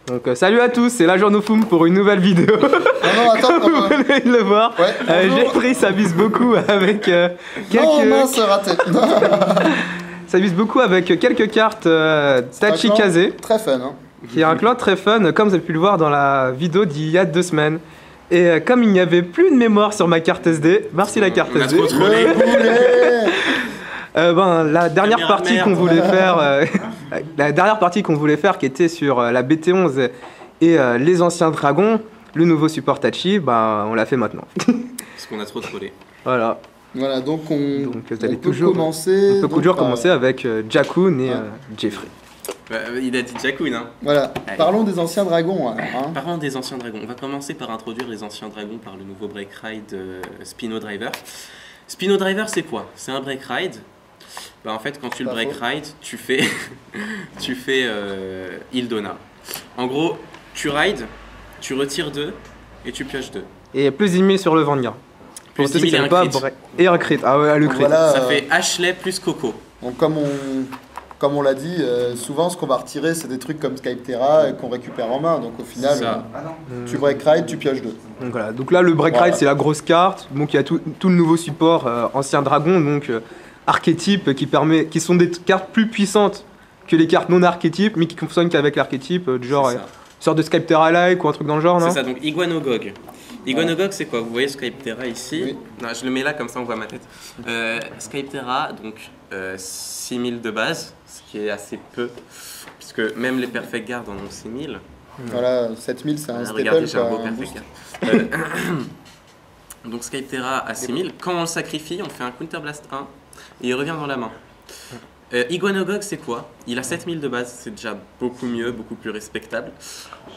Donc salut à tous, c'est l'agent Nofum pour une nouvelle vidéo. Non, attends, Vous venez de le voir. Ouais, Jeffrey s'abuse beaucoup avec quelques... Non, mince, raté. s'abuse beaucoup avec quelques cartes Tachikaze. Très fun, hein. Qui est un clan très fun, comme vous avez pu le voir dans la vidéo d'il y a 2 semaines. Et comme il n'y avait plus de mémoire sur ma carte SD, merci la carte SD. La dernière partie qu'on voulait faire, la dernière partie qu'on voulait faire, qui était sur la BT11 et les anciens dragons, le nouveau support Tachi, on l'a fait maintenant. Parce qu'on a trop trollé. Voilà, donc on peut toujours commencer. On peut toujours commencer avec Jakun et Jeffrey. Il a dit Jakun, hein. Voilà, allez. Parlons des anciens dragons. Hein. Parlons des anciens dragons. On va commencer par introduire les anciens dragons par le nouveau break ride Spino Driver. Spino Driver, c'est quoi? C'est un break ride. En fait, quand tu le break ride, tu fais Ildona. En gros, tu rides, tu retires 2 et tu pioches 2. Et plus 10 000 sur le Vanguard. Plus 10 000 et un crit. Et un crit. Ah ouais, le crit. Voilà, ça fait Ashley plus Coco. Donc comme on l'a dit, souvent ce qu'on va retirer, c'est des trucs comme Skyptera qu'on récupère en main. Donc au final, tu break ride, tu pioches 2. Donc voilà. Donc là, le break ride, c'est la grosse carte. Donc il y a tout le nouveau support ancien dragon. Donc archétype qui sont des cartes plus puissantes que les cartes non archétypes, mais qui fonctionnent qu'avec l'archétype, du genre une sorte de Skyptera-like ou un truc dans le genre, non? C'est ça, donc Iguanogog. Iguanogog, c'est quoi? Vous voyez Skyptera ici? Oui. Non, je le mets là, comme ça on voit ma tête. Skyptera, donc 6000 de base, ce qui est assez peu, puisque même les Perfect Guard en ont 6000. Voilà, 7000, c'est un staple. Regardez, j'ai un beau Perfect Guard. Donc Skyptera à 6000. Quand on le sacrifie, on fait un Counter Blast 1 et il revient dans la main. Iguanogog, c'est quoi? Il a 7000 de base, c'est déjà beaucoup mieux, beaucoup plus respectable.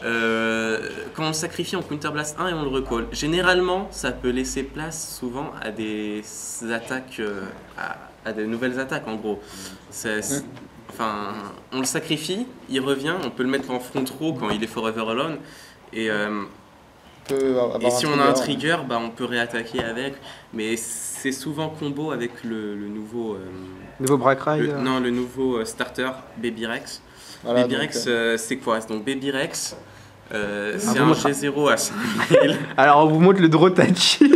Quand on le sacrifie, on Counter Blast 1 et on le recall. Généralement, ça peut laisser place souvent à des attaques, à de nouvelles attaques en gros. Enfin, on le sacrifie, il revient, on peut le mettre en front row quand il est Forever Alone. Et si on a un trigger, on peut réattaquer avec, mais c'est souvent combo avec le nouveau... nouveau break ride Non, le nouveau starter, Baby Rex. Voilà, Baby Rex, c'est quoi? Donc Baby Rex, c'est un G0 à 5000. Alors on vous montre le Drotachi.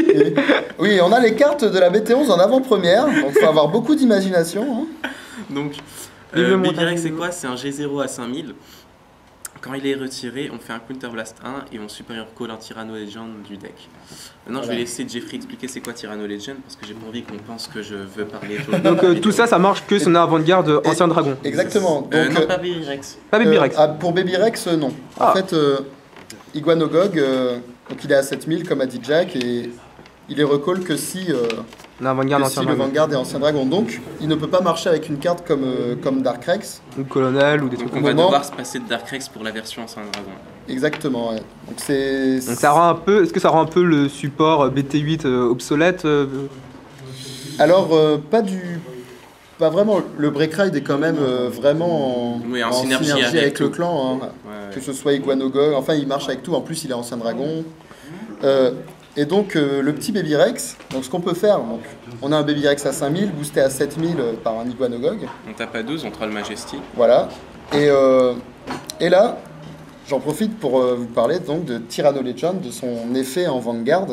Oui, on a les cartes de la BT11 en avant-première, donc il faut avoir beaucoup d'imagination. Hein. Donc, Baby Rex, c'est quoi? C'est un G0 à 5000. Quand il est retiré, on fait un Counter Blast 1 et on supérieur call un Tyranno Legend du deck. Maintenant, je vais laisser Jeffrey expliquer c'est quoi Tyranno Legend parce que j'ai pas envie qu'on pense que je veux parler de... Donc tout ça, ça marche que si on a avant-garde ancien dragon. Exactement. Donc, non, pas Baby Rex. Pas Baby Rex. Pour Baby Rex, non. En fait, Iguanogog, donc il est à 7000 comme a dit Jack et il est recall que si... le Vanguard et Ancien Dragon. Donc, il ne peut pas marcher avec une carte comme Dark Rex. Ou Colonel ou des trucs comme ça. On va devoir se passer de Dark Rex pour la version Ancien Dragon. Exactement, ouais. Donc ça rend un peu... Est-ce que ça rend un peu le support BT8 obsolète Alors, pas vraiment. Le Break Ride est quand même vraiment en synergie avec le clan. Hein. Ouais. Que ce soit Iguanogog. Enfin, il marche avec tout. En plus, il est Ancien Dragon. Et donc, le petit Baby Rex, donc ce qu'on peut faire, donc, on a un Baby Rex à 5000, boosté à 7000 par un Iguanogog. On tape à 12, on troll Majesty. Voilà. Et là, j'en profite pour vous parler donc de Tyranno Legend, de son effet en Vanguard.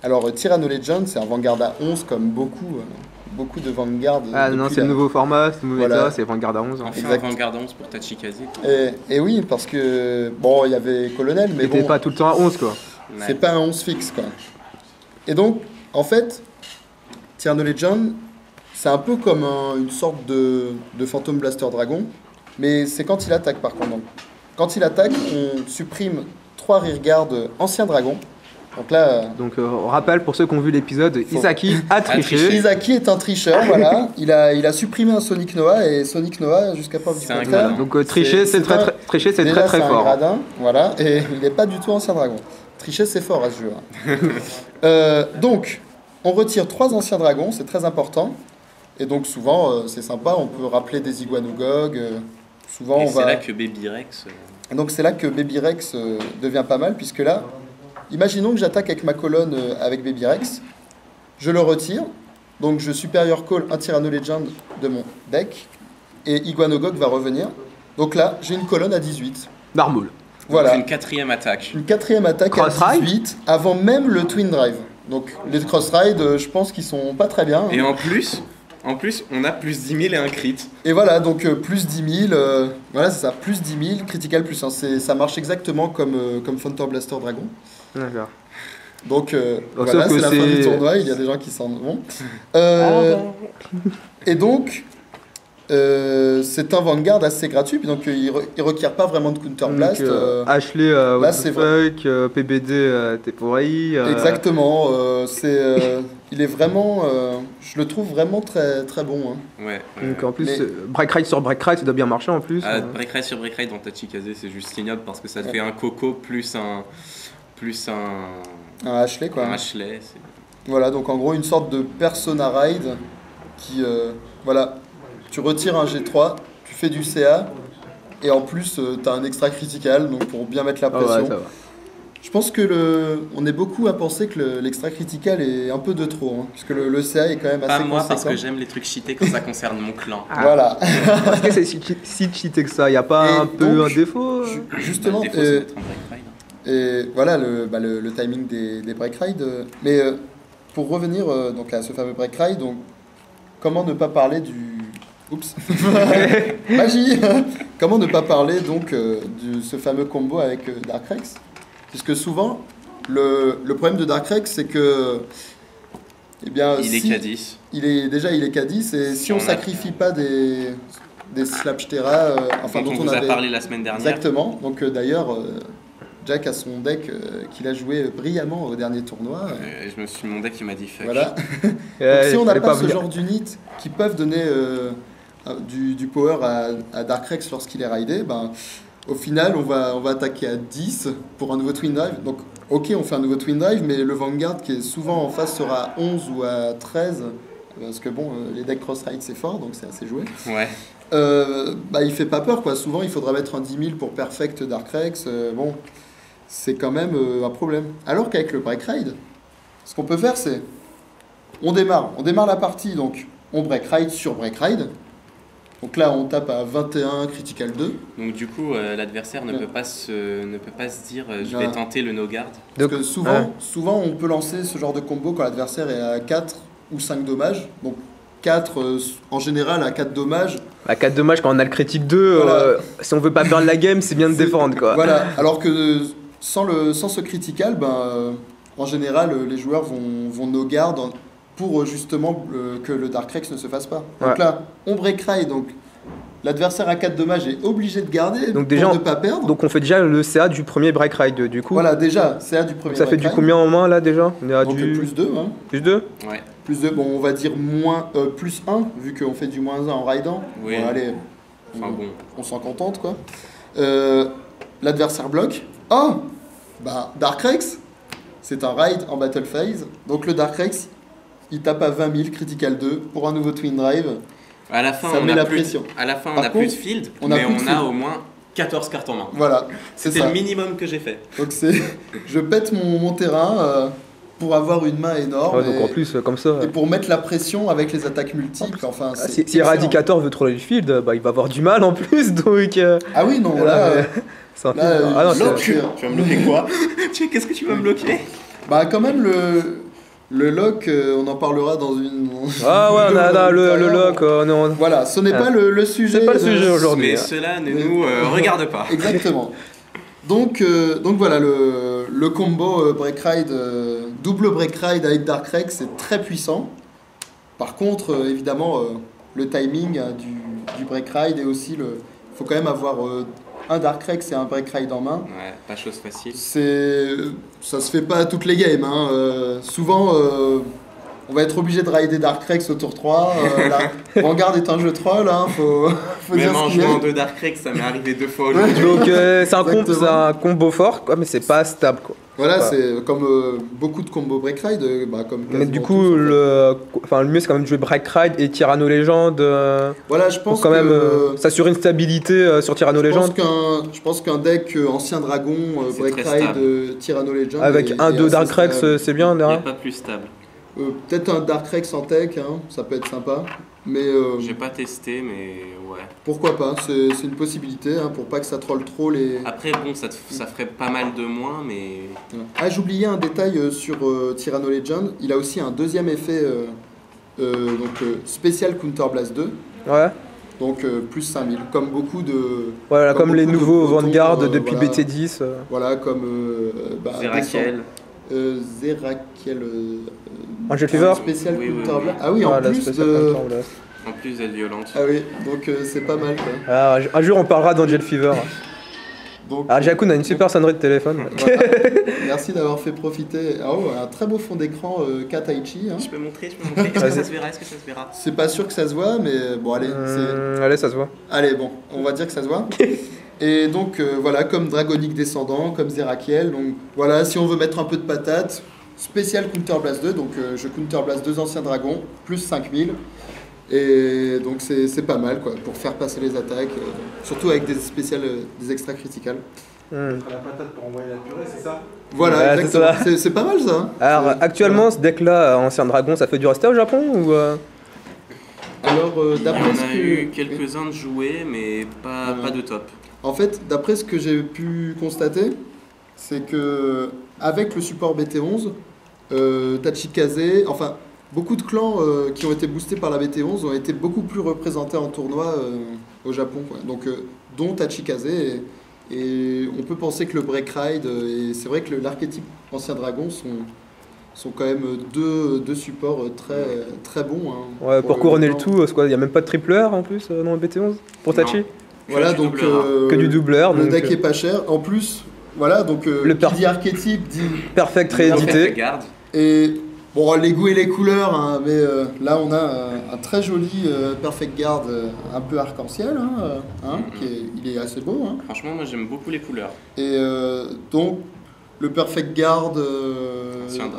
Alors, Tyranno Legend, c'est un Vanguard à 11 comme beaucoup de Vanguard. Ah non, c'est le nouveau format, c'est le nouveau état, c'est Vanguard à 11. Enfin, exact. Vanguard à 11 pour Tachikaze. Et oui, parce que, bon, il y avait Colonel, mais bon... C'était pas tout le temps à 11, quoi. C'est pas un 11 fixe, quoi. Et donc, en fait, Tyranno Legend, c'est un peu comme une sorte de Phantom Blaster Dragon, mais c'est quand il attaque, par contre. Donc, quand il attaque, on supprime 3 rearguard anciens dragons. Donc là... Donc, on rappelle, pour ceux qui ont vu l'épisode, Isaki a triché. Isaki est un tricheur, voilà. Il a supprimé un Sonic Noah, et Sonic Noah, jusqu'à preuve du contraire... Donc, tricher, c'est très très fort. Un gradin, voilà, et il n'est pas du tout ancien dragon. Tricher, c'est fort à ce jeu. Donc, on retire 3 anciens dragons, c'est très important. Et donc, souvent, c'est sympa, on peut rappeler des Iguanogog. Souvent, c'est là que Baby Rex... Et donc, c'est là que Baby Rex devient pas mal, puisque là, imaginons que j'attaque avec ma colonne avec Baby Rex. Je le retire. Donc, je supérieur call un Tyranno Legend de mon deck. Et Iguanogog va revenir. Donc là, j'ai une colonne à 18. Marmoule. Voilà. Une 4e attaque. Une 4e attaque à 18, avant même le Twin Drive. Donc les cross-ride, je pense qu'ils sont pas très bien. Et en plus, on a plus 10 000 et un crit. Et voilà, donc plus 10 000, voilà c'est ça, plus 10 000, critical plus 1. Ça marche exactement comme Phantom Blaster Dragon. D'accord. Donc voilà, c'est la fin du tournoi, il y a des gens qui s'en vont. Et donc, c'est un Vanguard assez gratuit, donc il requiert pas vraiment de Counterblast. Ashley, What the fuck, PBD, Tepori. Exactement, il est vraiment, je le trouve vraiment très, très bon. Hein. Ouais. Donc en plus, Break Ride sur Break Ride, ça doit bien marcher en plus. Break Ride sur Break Ride dans Tachikaze, c'est juste ignoble parce que ça te fait un Coco plus un Ashley quoi. Un Ashley. Voilà, donc en gros une sorte de Persona Ride qui, voilà, tu retires un G3, tu fais du CA et en plus tu as un extra critical, donc pour bien mettre la pression. Ouais, ça va. Je pense que on est beaucoup à penser que l'extra critical est un peu de trop, hein, puisque le CA est quand même assez conséquent. Pas moi, conséquent. parce que j'aime les trucs cheatés quand ça concerne mon clan. Voilà. Parce que c'est si cheaté que ça, il n'y a pas un peu un défaut Justement, le défaut, c'est d'être un break ride. Et voilà le timing des break rides. Mais pour revenir donc à ce fameux break ride, donc comment ne pas parler du oups magie comment ne pas parler donc de ce fameux combo avec Darkrex, puisque souvent le problème de Darkrex c'est que eh bien il est K10. Il est K10 et si on sacrifie pas des Slapstera enfin dont on vous a parlé la semaine dernière. Exactement. Donc d'ailleurs Jack a son deck qu'il a joué brillamment au dernier tournoi. Mon deck il m'a dit fuck. Voilà. Donc, si on n'a pas ce genre d'unit qui peuvent donner du power à Darkrex lorsqu'il est raidé, ben, au final on va attaquer à 10 pour un nouveau Twin Drive. Donc ok, on fait un nouveau Twin Drive, mais le Vanguard qui est souvent en face sera à 11 ou à 13. Parce que bon, les decks cross-ride c'est fort, donc c'est assez joué. Ouais. Il fait pas peur quoi. Souvent il faudra mettre un 10 000 pour perfect Darkrex. Bon, c'est quand même un problème. Alors qu'avec le break ride, ce qu'on peut faire c'est on démarre la partie, donc on break ride sur break ride. Donc là on tape à 21 critical 2. Donc du coup l'adversaire ne peut pas se dire je vais tenter le no guard. Parce que souvent on peut lancer ce genre de combo quand l'adversaire est à 4 ou 5 dommages. Donc 4 en général à 4 dommages. À 4 dommages quand on a le critique 2, voilà. Si on veut pas perdre la game, c'est bien de défendre quoi. Voilà, alors que sans ce critical, en général les joueurs vont no guard pour justement que le Darkrex ne se fasse pas. Donc là, on break ride, donc l'adversaire à 4 dommages est obligé de garder donc pour ne pas perdre. Donc on fait déjà le CA du premier break ride du coup. Voilà, déjà, CA du premier break ride. Ça fait du combien en main là déjà? On est à donc plus 2. Hein. Plus 2 Ouais. Plus 2, bon on va dire plus 1, vu qu'on fait du moins 1 en ridant. Oui. Bon, allez, on s'en contente quoi. L'adversaire bloque. Darkrex, c'est un ride en battle phase. Donc le Darkrex, il tape à 20 000, critical 2 pour un nouveau Twin Drive. À la fin, ça met la pression. À la fin, on n'a plus de field, mais on a au moins 14 cartes en main. Voilà, c'était le minimum que j'ai fait. Donc je pète mon terrain pour avoir une main énorme. Ouais, donc en plus, comme ça. Et pour mettre la pression avec les attaques multiples. Enfin, si Eradicator veut troller le field, il va avoir du mal en plus. Donc, ah oui, non, là. Tu vas me bloquer quoi? Qu'est-ce que tu vas me bloquer? Quand même, le lock, on en parlera dans une. Le lock. Voilà, ce n'est pas le sujet. C'est pas le sujet aujourd'hui. Mais cela ne nous regarde pas. Exactement. Donc voilà, le combo break ride, double break ride avec Darkrex, c'est très puissant. Par contre, évidemment, le timing du break ride et aussi il faut quand même avoir un Darkrex et un break ride en main. Ouais, pas chose facile. Ça se fait pas à toutes les games. Hein. Souvent, on va être obligé de rider Darkrex au tour 3. Vanguard est un jeu troll. Hein. Faut même en jouant de Darkrex, ça m'est arrivé 2 fois aujourd'hui. Donc c'est un combo fort, quoi, mais c'est pas stable. Quoi. Voilà, c'est comme beaucoup de combos break ride. Mais du coup, le mieux c'est quand même de jouer break ride et Tyranno Legend. Voilà, je pense pour quand même s'assurer une stabilité sur Tyranno Legend. Je pense qu'un deck ancien dragon, break ride, Tyranno Legend. Avec 1-2 Darkrex, c'est bien. Il n'y a pas plus stable. Peut-être un Darkrex en tech, hein, ça peut être sympa. Mais j'ai pas testé, mais ouais. Pourquoi pas, c'est une possibilité, hein, pour pas que ça troll trop les... Après, bon, ça ferait pas mal de moins, mais... Ah, j'oubliais un détail sur Tyranno Legend. Il a aussi un deuxième effet spécial Counter Blast 2. Ouais. Donc plus 5000, comme beaucoup de... Voilà, comme les nouveaux Vanguard depuis BT10. Voilà, comme... Zerakiel. Angel Fever spécial Counter Blast. Ah oui, en plus de... En plus d'être violente. Ah oui, donc c'est pas mal quoi. Ah, un jour on parlera d'Angel Fever. Donc, Jakun a une super sonnerie de téléphone. Voilà. Merci d'avoir fait profiter. Oh, un très beau fond d'écran Kataichi. Hein. Je peux montrer. Est-ce que ça se verra? C'est pas sûr que ça se voit, mais bon, allez. Allez, ça se voit. Allez, bon, on va dire que ça se voit. Et donc, voilà, comme Dragonic Descendant, comme Zerakiel. Donc, voilà, si on veut mettre un peu de patate, spécial Counter Blast 2. Donc, je Counter Blast 2 anciens dragons, plus 5000. Et donc c'est pas mal quoi, pour faire passer les attaques, surtout avec des spéciales, des extra criticales. La patate pour envoyer la purée, c'est ça? Voilà, ouais, exactement. C'est pas mal ça. Hein. Alors actuellement, ce deck-là, Ancien Dragon, ça fait du rester au Japon ou Alors, d'après on a eu quelques-uns de joués, mais pas de top. En fait, d'après ce que j'ai pu constater, c'est que avec le support BT11, Tachikaze, enfin... Beaucoup de clans qui ont été boostés par la BT11 ont été beaucoup plus représentés en tournoi au Japon, quoi. Donc, dont Tachikaze. Et on peut penser que le Break Ride, et c'est vrai que l'archétype Ancien Dragon sont quand même deux supports très bons. Hein, ouais, pour couronner le tout, il n'y a même pas de tripleur en plus dans le BT11 pour Tachi. Voilà, donc que du doubleur. Le deck est pas cher. En plus, voilà, donc qui dit archétype dit perfect réédité. Et bon, les goûts et les couleurs, hein, mais là on a un très joli Perfect Guard un peu arc-en-ciel, il est assez beau. Hein. Franchement, moi j'aime beaucoup les couleurs. Et donc, le Perfect Guard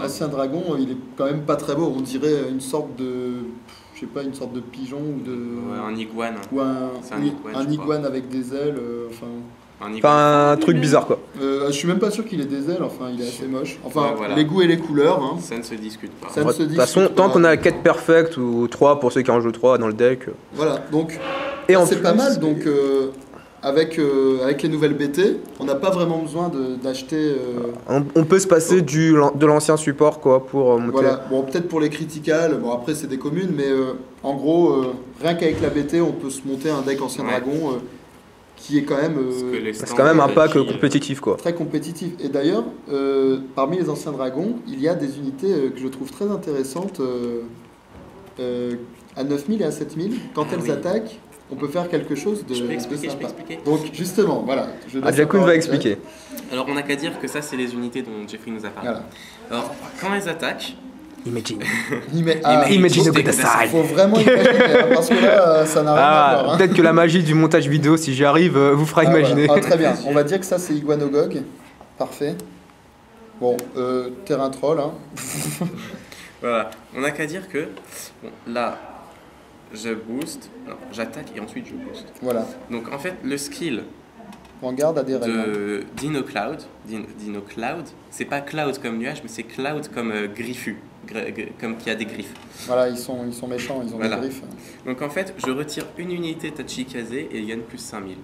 Ancien Dragon, il est quand même pas très beau. On dirait une sorte de, je sais pas, une sorte de pigeon ou de... Ouais, un iguane. Ou un iguane avec des ailes, Enfin, un truc bizarre quoi. Je suis même pas sûr qu'il ait des ailes, enfin il est assez moche. Enfin, ouais, voilà. Les goûts et les couleurs. Hein. Ça ne se discute pas. De toute façon, tant qu'on a la quête perfect ou 3 pour ceux qui en jouent 3 dans le deck. Voilà, donc c'est pas mal. Donc avec les nouvelles BT, on n'a pas vraiment besoin d'acheter. On peut se passer de l'ancien support quoi pour monter. Voilà, bon peut-être pour les criticals, bon après c'est des communes, mais en gros, rien qu'avec la BT, on peut se monter un deck Ancien Dragon. Qui est quand même... c'est quand même un pack compétitif quoi. Très compétitif. Et d'ailleurs, parmi les Anciens Dragons, il y a des unités que je trouve très intéressantes à 9000 et à 7000. Quand elles attaquent, on peut faire quelque chose de sympa. Je peux expliquer. Donc justement, voilà. Jakun va expliquer. Alors on n'a qu'à dire que ça c'est les unités dont Jeffrey nous a parlé. Voilà. Alors quand elles attaquent... Imagine. Imagine au side. Faut vraiment imaginer, parce que là, ça n'a rien à voir. Hein. Peut-être que la magie du montage vidéo, si j'y arrive, vous fera imaginer. Voilà. Très bien. On va dire que ça, c'est Iguanogog. Parfait. Bon, terrain troll. Hein. Voilà. On n'a qu'à dire que là, je booste, j'attaque et ensuite je booste. Voilà. Donc en fait, le skill Vanguard a des règles. De Dino Cloud, c'est pas cloud comme nuage, mais c'est cloud comme griffu. Comme qui a des griffes. Voilà, ils sont méchants, ils ont des griffes. Donc en fait, je retire une unité Tachikaze et il gagne plus 5000.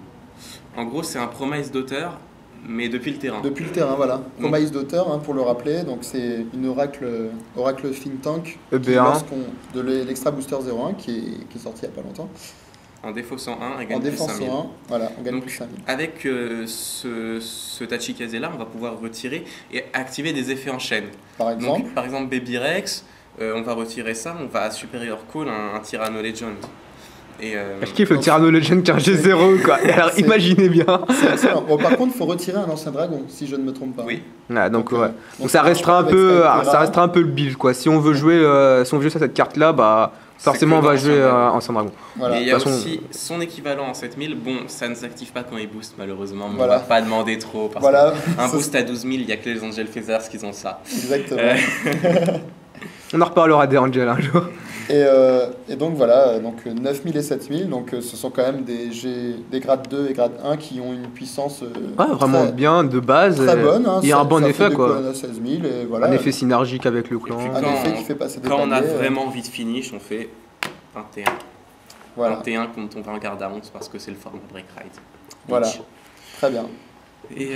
En gros, c'est un promise d'auteur, mais depuis le terrain. Depuis le terrain, voilà. Promise d'auteur, pour le rappeler, donc c'est une oracle think tank de l'Extra Booster 01 qui est sorti il n'y a pas longtemps. En défaussant 1, elle gagne plus 5000. Voilà, on gagne plus 5000. Avec ce Tachikaze là, on va pouvoir retirer et activer des effets en chaîne. Par exemple, donc, par exemple Baby Rex, on va retirer ça, on va à Superior Call un Tyranno Legend. Je kiffe le Tyranno Legend qui est un G0 quoi. Alors imaginez bien. Bon, par contre, il faut retirer un Ancien Dragon, si je ne me trompe pas. Oui. Donc ça restera un peu, le build quoi. Si on veut jouer, cette carte là, bah forcément on va jouer Ancien Dragon. Voilà. Et il y a aussi son équivalent en 7000. Bon, ça ne s'active pas quand il booste malheureusement, mais on va pas demander trop parce qu'un boost à 12000, il n'y a que les Angel Feathers qui ont ça. Exactement. On en reparlera des Angels un jour. Et donc voilà, donc 9000 et 7000, donc ce sont quand même des grades 2 et grade 1 qui ont une puissance vraiment bien de base. Très bonne. Hein, il y a un bon effet quoi. À 16 000 et voilà. Un effet synergique avec le clan. Un effet qui fait passer des quand on a vraiment envie de finish, on fait 21. Voilà. En T1 contre ton Vanguard à 11 parce que c'est le format Break Ride. Voilà, très bien. Et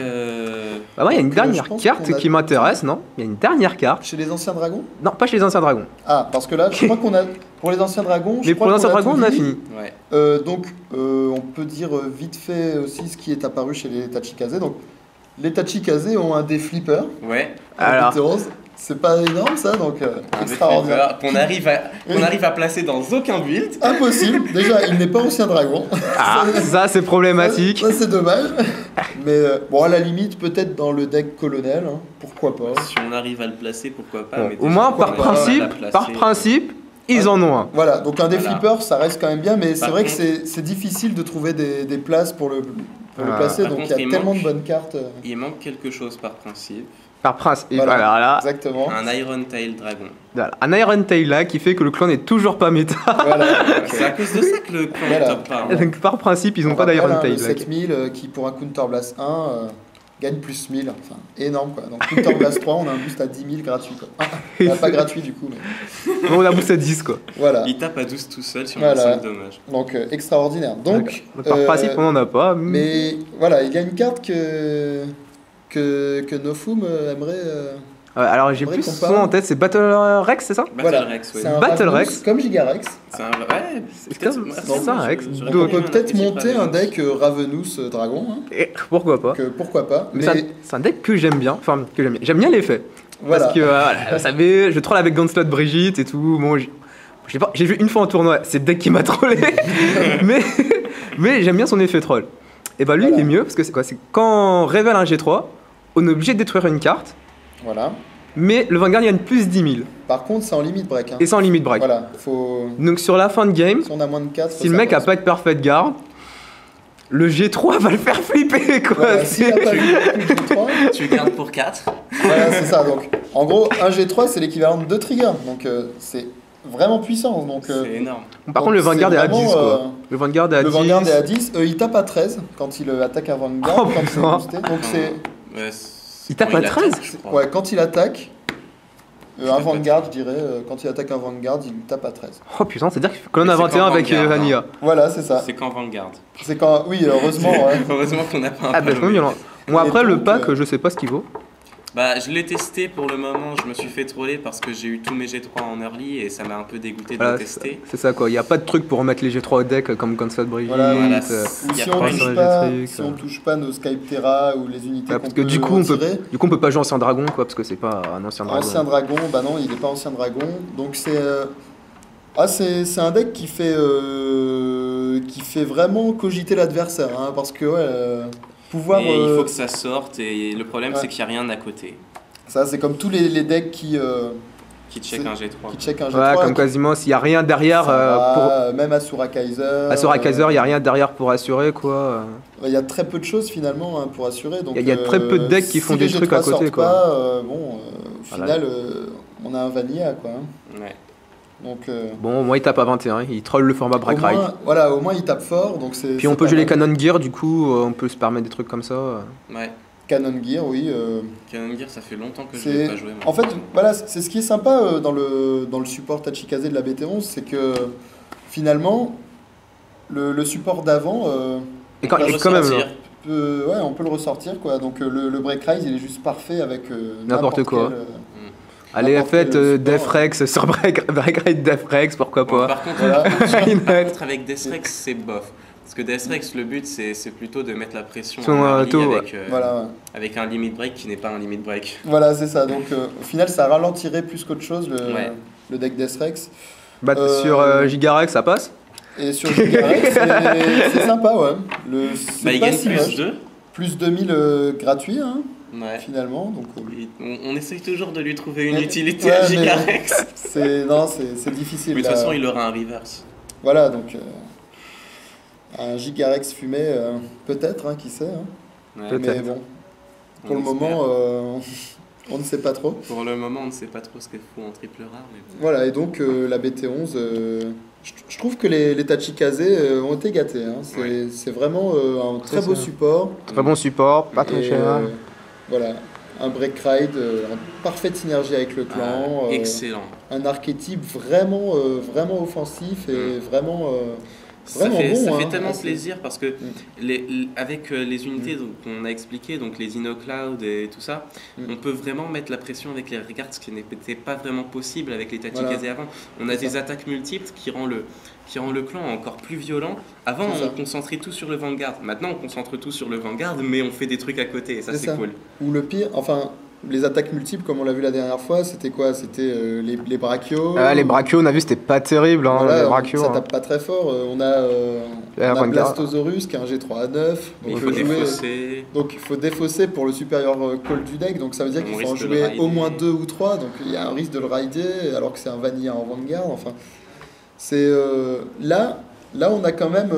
Bah ouais, il y a une dernière carte qui m'intéresse, non? Il y a une dernière carte. Chez les anciens dragons? Non, pas chez les anciens dragons. Ah, parce que là, je crois qu'on a... Pour les anciens dragons, mais pour les anciens dragons, on a fini. Ouais. Donc, on peut dire vite fait aussi ce qui est apparu chez les Tachikaze. Donc, les Tachikaze ont un des flippers. Ouais. Alors... C'est pas énorme ça, donc extraordinaire. Qu'on arrive à placer dans aucun build. Impossible. Déjà, il n'est pas ancien dragon. Ah, ça c'est problématique. Ça c'est dommage. Mais bon, à la limite, peut-être dans le deck colonel, hein. Pourquoi pas. Si on arrive à le placer, pourquoi pas. Bon, mais au moins, par principe, ils en ont un. Voilà, donc un des flippers, ça reste quand même bien, mais c'est vrai contre, que c'est difficile de trouver des places pour le placer, donc contre, il y a tellement de bonnes cartes. Il manque quelque chose par principe. Par principe, voilà, là, exactement. Un Iron Tail Dragon. Voilà, un Iron Tail là qui fait que le clan n'est toujours pas méta. Voilà. C'est à cause de ça que le clan est top pas. Hein. Donc par principe, ils n'ont pas d'Iron Tail. Le 7000 qui pour un Counter Blast 1 gagne plus 1000. Enfin, énorme quoi. Donc Counter Blast 3, on a un boost à 10 000 gratuit quoi. Pas gratuit du coup. Mais... on a un boost à 10 quoi. Voilà. Il tape à 12 tout seul sur un seul dommage. Donc extraordinaire. Donc par principe, on n'en a pas. Mais voilà, il y a une carte que Nofum aimerait. Alors j'ai plus son en tête, c'est Battle Rex, c'est ça? Battle Rex, oui. Battle Rex comme Gigarex. C'est ça, Rex. Donc on peut peut-être monter un deck Ravenous Dragon. Hein. Et pourquoi pas? Pourquoi pas? Mais c'est un deck que j'aime bien. Enfin, que j'aime bien. J'aime bien l'effet. Voilà. Parce que vous savez, je troll avec Gauntlet Brigitte et tout. Bon, j'ai vu une fois en tournoi, c'est le deck qui m'a trollé. mais j'aime bien son effet troll. Et bah lui, il est mieux parce que c'est quoi? C'est quand on révèle un G3, on est obligé de détruire une carte. Voilà. Mais le Vanguard gagne plus 10 000. Par contre, c'est en limit break. Hein. Et c'est en limit break. Voilà. Faut... Donc sur la fin de game, si on a moins de 4, si le mec a pas de perfect guard, le G3 va le faire flipper quoi. Voilà, si pas le G3, tu gardes pour 4. Voilà, c'est ça. Donc en gros, un G3 c'est l'équivalent de 2 triggers. Donc c'est vraiment puissant. Donc, c'est énorme. Par contre, le Vanguard est à 10 quoi. Le Vanguard est à 10. Le Vanguard est à 10. Il tape à 13 quand il attaque un Vanguard. Oh, quand il est boosté. Donc c'est. Il tape à 13 Ouais, quand il attaque, un Vanguard, je dirais, quand il attaque un Vanguard, il tape à 13. Oh putain, c'est-à-dire qu'on a 21 avec Vanilla. Voilà, c'est ça. C'est quand Vanguard. C'est quand. Oui, heureusement. Ouais. Heureusement qu'on n'a pas un peu. Bon, après, le pack, je sais pas ce qu'il vaut. Bah, je l'ai testé pour le moment, je me suis fait troller parce que j'ai eu tous mes G3 en early et ça m'a un peu dégoûté de le tester. C'est ça quoi, il n'y a pas de truc pour remettre les G3 au deck comme Gauntlet Brigitte. Voilà. Si on touche pas nos Skype Terra ou les unités parce que du coup on peut pas jouer ancien dragon quoi, parce que c'est pas un ancien dragon. Ancien dragon, bah non, il est pas ancien dragon. Donc c'est un deck qui fait vraiment cogiter l'adversaire, hein, parce que pouvoir, il faut que ça sorte et le problème c'est qu'il n'y a rien à côté. Ça c'est comme tous les decks qui check un G3. Qui check un G3. Ouais, comme quasiment s'il n'y a rien derrière. Même Asura Kaiser. Asura Kaiser, il n'y a rien derrière pour assurer quoi. Il y a très peu de choses finalement hein, pour assurer. Il y a très peu de decks qui font des trucs à côté quoi. Pas, au final, on a un Vanilla quoi. Hein. Ouais. Donc, bon, au moins il tape à 21, il troll le format Break Ride. Voilà, au moins il tape fort. Donc puis on peut jouer les Cannon Gear, du coup on peut se permettre des trucs comme ça. Ouais. Cannon Gear, oui. Cannon Gear, ça fait longtemps que je n'ai pas joué. Moi. En fait, voilà, c'est ce qui est sympa dans le support Tachikaze de la BT11, c'est que finalement, le support d'avant. Et quand même. On peut le ressortir quoi. Donc le Break Ride, il est juste parfait avec n'importe quoi. Allez, faites Defrex sur Break Ride Defrex, pourquoi pas. Par contre, avec Defrex, c'est bof. Parce que Defrex, le but, c'est plutôt de mettre la pression avec un limit break qui n'est pas un limit break. Voilà, c'est ça. Donc au final, ça ralentirait plus qu'autre chose le deck Defrex. Sur Gigarex, ça passe. Et sur Gigarex, c'est sympa, ouais. Il gagne plus 2. Plus 2000 gratuits, hein. Ouais. Finalement, donc on essaye toujours de lui trouver une utilité à Gigarex. C'est difficile. Mais de toute façon, il aura un reverse. Voilà, donc un Gigarex fumé, peut-être, hein, qui sait. Hein. Ouais, mais bon, pour le moment, on ne sait pas trop. Pour le moment, on ne sait pas trop ce qu'il faut en triple rare. Mais bon. Voilà, et donc la BT11, je trouve que les Tachikaze ont été gâtés. Hein. C'est vraiment un très beau support. Très bon support, pas trop cher. Voilà, un Break Ride en parfaite synergie avec le clan. Excellent. Un archétype vraiment offensif et vraiment Ça fait tellement plaisir parce que avec les unités qu'on a expliquées, donc les InnoCloud et tout ça, on peut vraiment mettre la pression avec les regards, ce qui n'était pas vraiment possible avec les Tachikaze avant. On a des attaques multiples qui rend le clan encore plus violent. Avant, on concentrait tout sur le Vanguard. Maintenant, on concentre tout sur le Vanguard, mais on fait des trucs à côté et ça, c'est cool. Ou le pire, enfin... Les attaques multiples, comme on l'a vu la dernière fois, c'était quoi? C'était les brachios. Les brachios, on a vu, c'était pas terrible. Hein, voilà, les brachios, ça tape pas très fort. On a Blastosaurus qui est un G3 à 9. Il faut défausser. Donc il faut défausser pour le supérieur call du deck. Donc ça veut dire qu'il faut en jouer au moins 2 ou 3. Donc il y a un risque de le rider alors que c'est un vanilla en Vanguard. Enfin, c'est là, on a quand même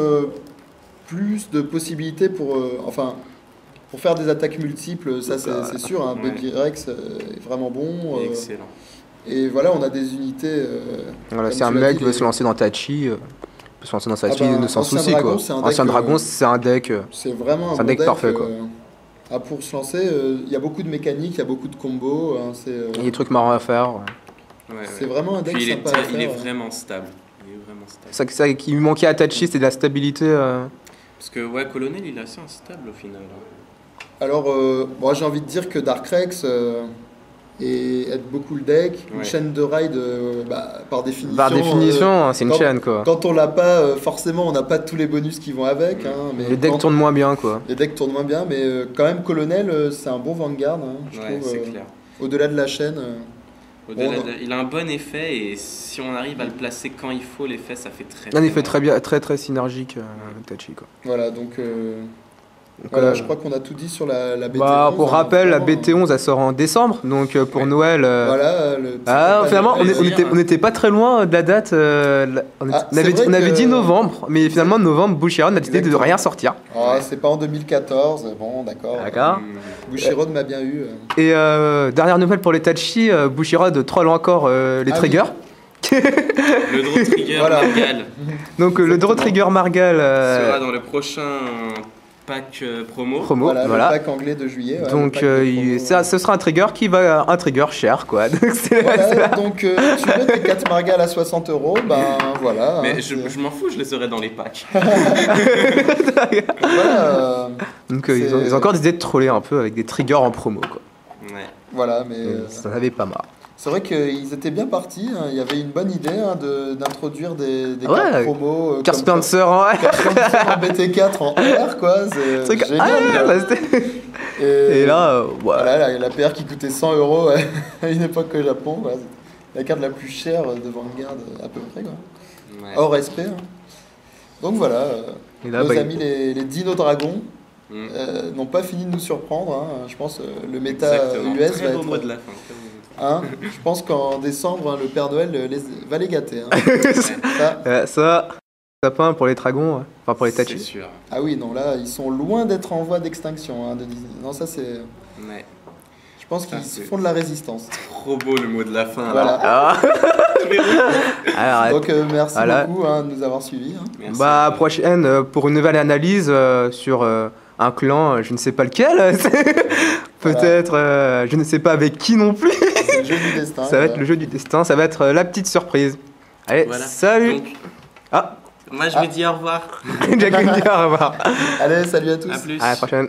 plus de possibilités pour. Pour faire des attaques multiples, ça c'est sûr, hein, Baby Rex est vraiment bon. Excellent. Et voilà, on a des unités. Voilà, si un mec veut se lancer dans Tachi, peut se lancer dans Tachi sans souci. Ancien Dragon, c'est un deck. C'est vraiment un deck parfait. Quoi. Pour se lancer, il y a beaucoup de mécaniques, il y a beaucoup de combos. Hein, il y a des trucs marrants à faire. C'est vraiment un deck sympa à faire. Il est vraiment stable. Ça qui lui manquait à Tachi, c'est de la stabilité. Parce que Colonel, il est assez instable au final. Alors, moi j'ai envie de dire que Dark Rex aide beaucoup le deck. Une chaîne de raid, par définition. Par définition, c'est une chaîne quoi. Quand on l'a pas, forcément, on n'a pas tous les bonus qui vont avec. Hein, mais les decks tournent moins bien quoi. Les decks tournent moins bien, mais quand même, Colonel, c'est un bon Vanguard, hein, je trouve. C'est clair. Au-delà de la chaîne. Il a un bon effet et si on arrive à le placer quand il faut, l'effet ça fait très. Un effet très bien, très synergique Tachi quoi. Voilà donc. Voilà, je crois qu'on a tout dit sur la BT11. Pour rappel, la BT11 elle sort en décembre, donc pour Noël. Voilà. Finalement, on n'était pas très loin de la date. On avait dit novembre, mais finalement novembre, Bushiroad a décidé de rien sortir. C'est pas en 2014. Bon, d'accord. Bushiroad m'a bien eu. Et dernière nouvelle pour les Tachi, Bushiroad troll encore les triggers. Le Draw Trigger Margal. Donc le Draw Trigger Margal sera dans le prochain pack promo. Voilà. Le pack anglais de juillet. Donc ce sera un trigger cher quoi. Donc tu veux tes 4 Margal à 60 €, ben voilà. Mais je m'en fous, je les aurai dans les packs. Donc ils ont encore décidé de troller un peu avec des triggers en promo quoi. Voilà, mais ça n'avait pas marre. C'est vrai qu'ils étaient bien partis. Hein. Il y avait une bonne idée d'introduire des cartes promo. Carte Spencer en BT4 en R, quoi. C'est génial. Et là, voilà, la PR qui coûtait 100 € à une époque au Japon. Voilà. La carte la plus chère de Vanguard, à peu près. Quoi. Hors SP. Hein. Donc voilà, nos amis les Dino Dragons n'ont pas fini de nous surprendre. Hein. Je pense le méta US va être... de la fin. Je pense qu'en décembre, le Père Noël va les gâter. Hein. Ça, sapin pour les dragons, enfin pour les Tachi. C'est sûr. Ah oui, non, là, ils sont loin d'être en voie d'extinction. Hein, non, ça c'est... Je pense qu'ils font de la résistance. Trop beau le mot de la fin. Voilà. Donc merci beaucoup de nous avoir suivis. Hein. Prochaine, pour une nouvelle analyse sur un clan, je ne sais pas lequel. Peut-être, je ne sais pas avec qui non plus. C'est le jeu du destin. Ça va être le jeu du destin, ça va être la petite surprise. Allez, salut. Donc, moi je vais dire au revoir. Jack dit au revoir. Allez, salut à tous. À plus. À la prochaine.